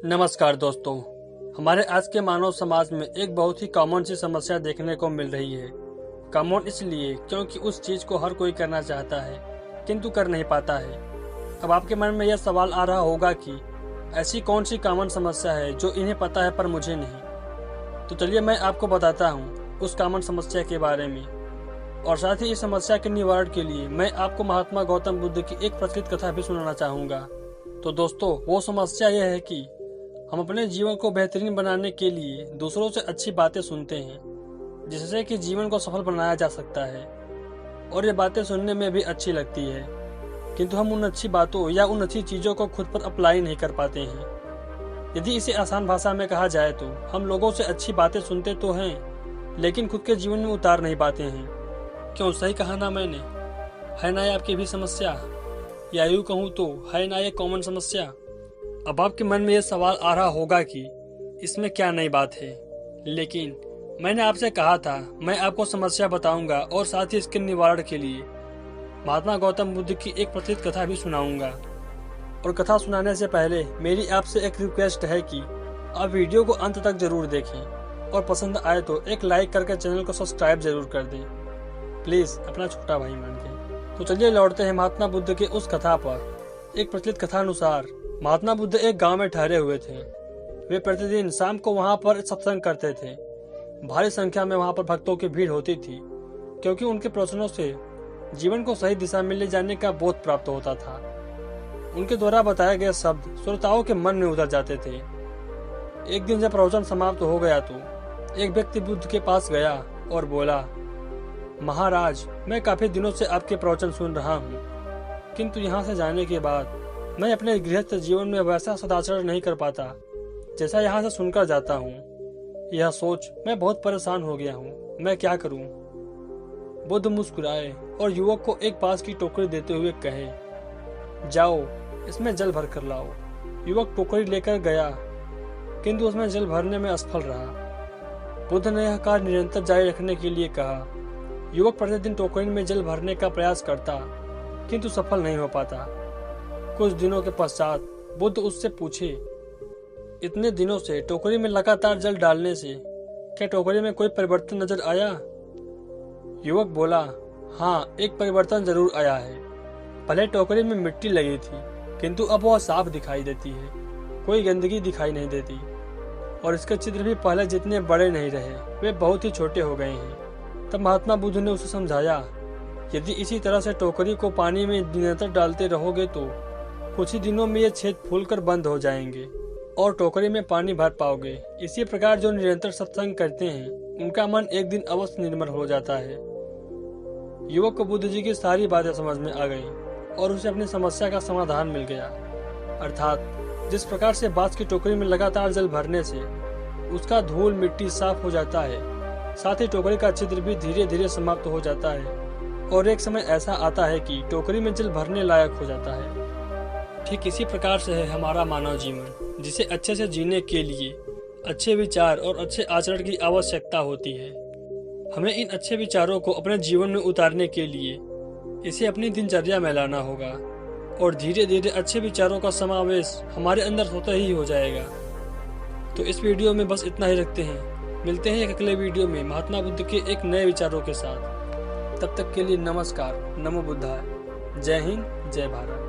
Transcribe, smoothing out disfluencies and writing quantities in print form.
नमस्कार दोस्तों। हमारे आज के मानव समाज में एक बहुत ही कॉमन सी समस्या देखने को मिल रही है। कॉमन इसलिए क्योंकि उस चीज को हर कोई करना चाहता है किंतु कर नहीं पाता है। अब आपके मन में यह सवाल आ रहा होगा कि ऐसी कौन सी कॉमन समस्या है जो इन्हें पता है पर मुझे नहीं। तो चलिए मैं आपको बताता हूँ उस कॉमन समस्या के बारे में, और साथ ही इस समस्या के निवारण के लिए मैं आपको महात्मा गौतम बुद्ध की एक प्रचलित कथा भी सुनाना चाहूँगा। तो दोस्तों, वो समस्या यह है कि हम अपने जीवन को बेहतरीन बनाने के लिए दूसरों से अच्छी बातें सुनते हैं, जिससे कि जीवन को सफल बनाया जा सकता है। और ये बातें सुनने में भी अच्छी लगती है, किंतु हम उन अच्छी बातों या उन अच्छी चीज़ों को खुद पर अप्लाई नहीं कर पाते हैं। यदि इसे आसान भाषा में कहा जाए तो हम लोगों से अच्छी बातें सुनते तो हैं, लेकिन खुद के जीवन में उतार नहीं पाते हैं। क्यों, सही कहा ना मैंने? है ना ये आपकी भी समस्या, या यूँ कहूँ तो है ना ये कॉमन समस्या? अब आपके मन में यह सवाल आ रहा होगा कि इसमें क्या नई बात है, लेकिन मैंने आपसे कहा था मैं आपको समस्या बताऊंगा और साथ ही इसके निवारण के लिए महात्मा गौतम बुद्ध की एक प्रचलित कथा भी सुनाऊंगा। और कथा सुनाने से पहले मेरी आपसे एक रिक्वेस्ट है कि आप वीडियो को अंत तक जरूर देखें और पसंद आए तो एक लाइक करके चैनल को सब्सक्राइब जरूर कर दें, प्लीज, अपना छोटा भाई मान के। तो चलिए लौटते हैं महात्मा बुद्ध के उस कथा पर। एक प्रचलित कथा अनुसार महात्मा बुद्ध एक गांव में ठहरे हुए थे। वे प्रतिदिन शाम को वहां पर सत्संग करते थे। भारी संख्या में वहां पर भक्तों की भीड़ होती थी, क्योंकि उनके प्रवचनों से जीवन को सही दिशा में ले जाने का बोध प्राप्त होता था। उनके द्वारा बताए गए शब्द श्रोताओं के मन में उतर जाते थे। एक दिन जब प्रवचन समाप्त हो गया तो एक व्यक्ति बुद्ध के पास गया और बोला, महाराज, मैं काफी दिनों से आपके प्रवचन सुन रहा हूँ, किंतु यहाँ से जाने के बाद मैं अपने गृहस्थ जीवन में वैसा सदाचरण नहीं कर पाता जैसा यहाँ से सुनकर जाता हूँ। यह सोच मैं बहुत परेशान हो गया हूँ, मैं क्या करूँ? बुद्ध मुस्कुराए और युवक को एक पास की टोकरी देते हुए कहे, जाओ, इसमें जल भर कर लाओ। युवक टोकरी लेकर गया, किंतु उसमें जल भरने में असफल रहा। बुद्ध ने यह कार्य निरंतर जारी रखने के लिए कहा। युवक प्रतिदिन टोकरी में जल भरने का प्रयास करता, किंतु सफल नहीं हो पाता। कुछ दिनों के पश्चात बुद्ध उससे पूछे, इतने दिनों से टोकरी में लगातार जल डालने से क्या टोकरी में कोई परिवर्तन नजर आया? युवक बोला, हाँ, एक परिवर्तन जरूर आया है। पहले टोकरी में मिट्टी लगी थी, किंतु अब वह साफ दिखाई देती है, कोई गंदगी दिखाई नहीं देती, और इसके छिद्र भी पहले जितने बड़े नहीं रहे, वे बहुत ही छोटे हो गए हैं। तब महात्मा बुद्ध ने उसे समझाया, यदि इसी तरह से टोकरी को पानी में निरंतर डालते रहोगे तो कुछ ही दिनों में ये छेद फूलकर बंद हो जाएंगे और टोकरी में पानी भर पाओगे। इसी प्रकार जो निरंतर सत्संग करते हैं उनका मन एक दिन अवश्य निर्मल हो जाता है। युवक को बुद्ध जी की सारी बातें समझ में आ गई और उसे अपनी समस्या का समाधान मिल गया। अर्थात जिस प्रकार से बांस की टोकरी में लगातार जल भरने से उसका धूल मिट्टी साफ हो जाता है, साथ ही टोकरी का छिद्र भी धीरे धीरे समाप्त हो जाता है और एक समय ऐसा आता है कि टोकरी में जल भरने लायक हो जाता है। ठीक इसी प्रकार से है हमारा मानव जीवन, जिसे अच्छे से जीने के लिए अच्छे विचार और अच्छे आचरण की आवश्यकता होती है। हमें इन अच्छे विचारों को अपने जीवन में उतारने के लिए इसे अपनी दिनचर्या में लाना होगा और धीरे धीरे अच्छे विचारों का समावेश हमारे अंदर स्वतः ही हो जाएगा। तो इस वीडियो में बस इतना ही रखते हैं। मिलते हैं एक अगले वीडियो में महात्मा बुद्ध के एक नए विचारों के साथ। तब तक के लिए नमस्कार, नमो बुद्धाय, जय हिंद, जय भारत।